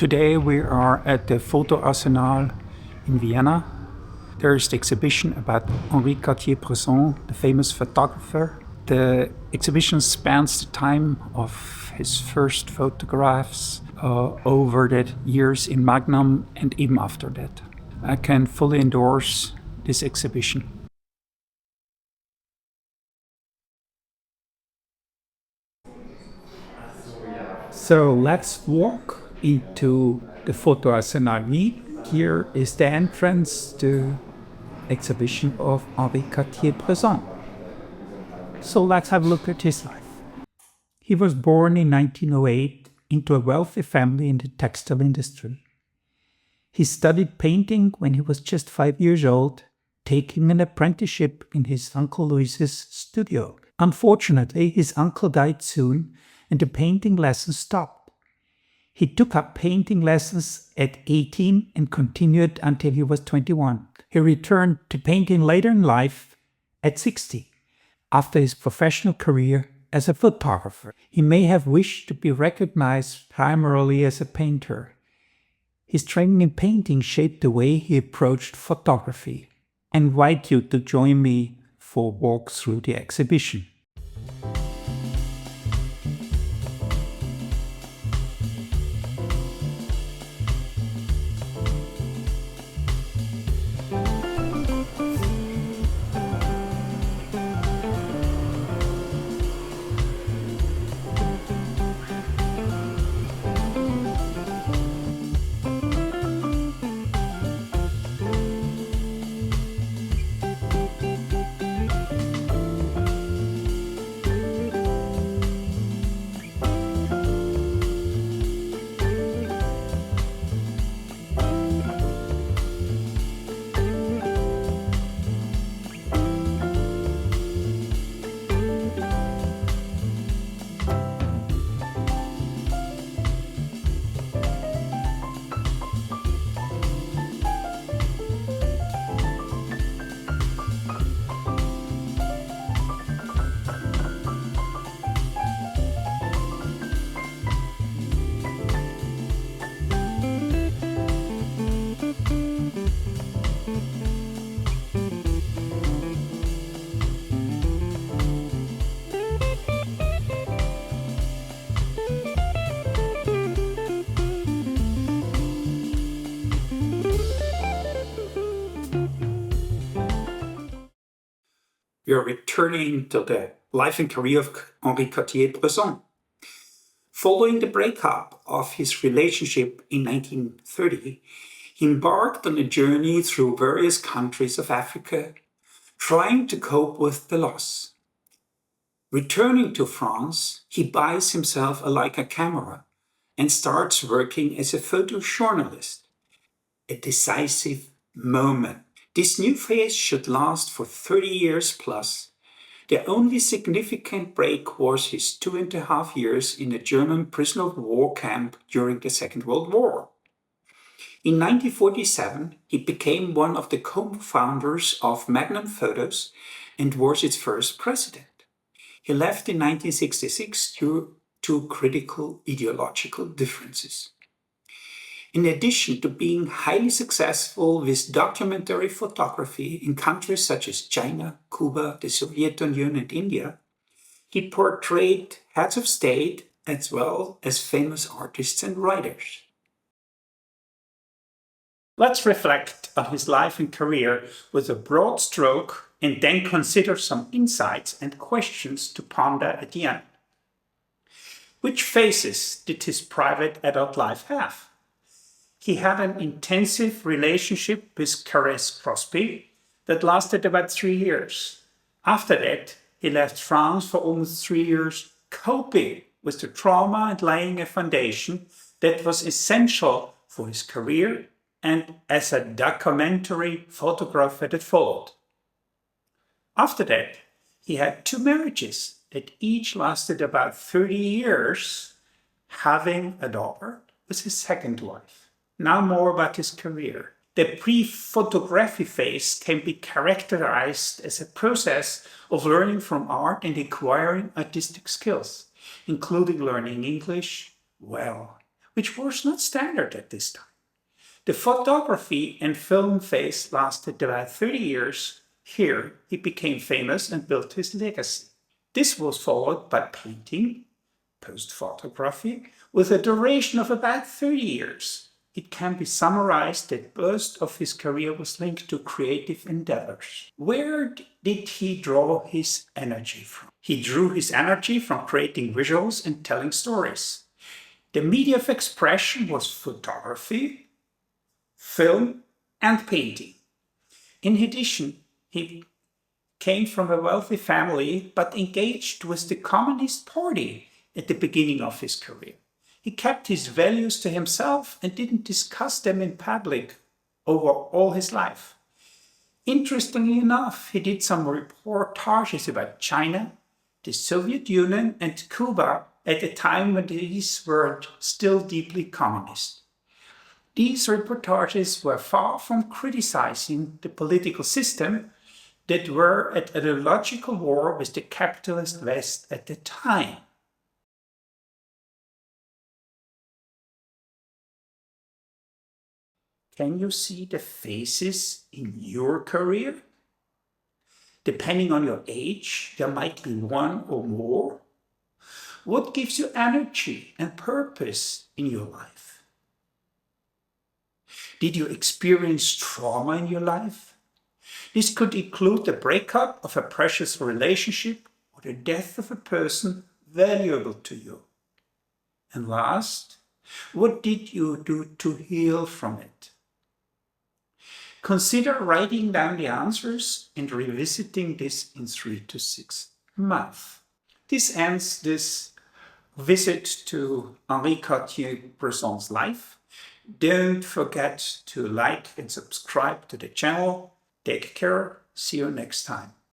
Today we are at the Foto Arsenal in Vienna. There is the exhibition about Henri Cartier-Bresson, the famous photographer. The exhibition spans the time of his first photographs over the years in Magnum and even after that. I can fully endorse this exhibition. So let's walk into the Foto Arsenal Wien. Here is the entrance to exhibition of Henri Cartier-Bresson. So let's have a look at his life. He was born in 1908 into a wealthy family in the textile industry. He studied painting when he was just 5 years old, taking an apprenticeship in his Uncle Louis's studio. Unfortunately, his uncle died soon and the painting lessons stopped. He took up painting lessons at 18 and continued until he was 21. He returned to painting later in life at 60, after his professional career as a photographer. He may have wished to be recognized primarily as a painter. His training in painting shaped the way he approached photography. I invite you to join me for a walk through the exhibition. We are returning to the life and career of Henri Cartier-Bresson. Following the breakup of his relationship in 1930, he embarked on a journey through various countries of Africa, trying to cope with the loss. Returning to France, he buys himself a Leica camera and starts working as a photojournalist. A decisive moment. This new phase should last for 30 years plus. The only significant break was his 2.5 years in a German prisoner of war camp during the Second World War. In 1947, he became one of the co-founders of Magnum Photos and was its first president. He left in 1966 due to critical ideological differences. In addition to being highly successful with documentary photography in countries such as China, Cuba, the Soviet Union, and India, he portrayed heads of state as well as famous artists and writers. Let's reflect on his life and career with a broad stroke and then consider some insights and questions to ponder at the end. Which phases did his private adult life have? He had an intensive relationship with Caresse Crosby that lasted about 3 years. After that, he left France for almost 3 years, coping with the trauma and laying a foundation that was essential for his career and as a documentary photographer that followed. After that, he had 2 marriages that each lasted about 30 years, having a daughter with his second wife. Now more about his career. The pre-photography phase can be characterized as a process of learning from art and acquiring artistic skills, including learning English well, which was not standard at this time. The photography and film phase lasted about 30 years. Here, he became famous and built his legacy. This was followed by painting, post-photography, with a duration of about 30 years. It can be summarized that most of his career was linked to creative endeavors. Where did he draw his energy from? He drew his energy from creating visuals and telling stories. The media of expression was photography, film, and painting. In addition, he came from a wealthy family but engaged with the Communist Party at the beginning of his career. He kept his values to himself and didn't discuss them in public over all his life. Interestingly enough, he did some reportages about China, the Soviet Union, and Cuba at a time when these were still deeply communist. These reportages were far from criticizing the political system that were at ideological war with the capitalist West at the time. Can you see the phases in your career? Depending on your age, there might be one or more. What gives you energy and purpose in your life? Did you experience trauma in your life? This could include the breakup of a precious relationship or the death of a person valuable to you. And last, what did you do to heal from it? Consider writing down the answers and revisiting this in 3 to 6 months. This ends this visit to Henri Cartier-Bresson's life. Don't forget to like and subscribe to the channel. Take care. See you next time.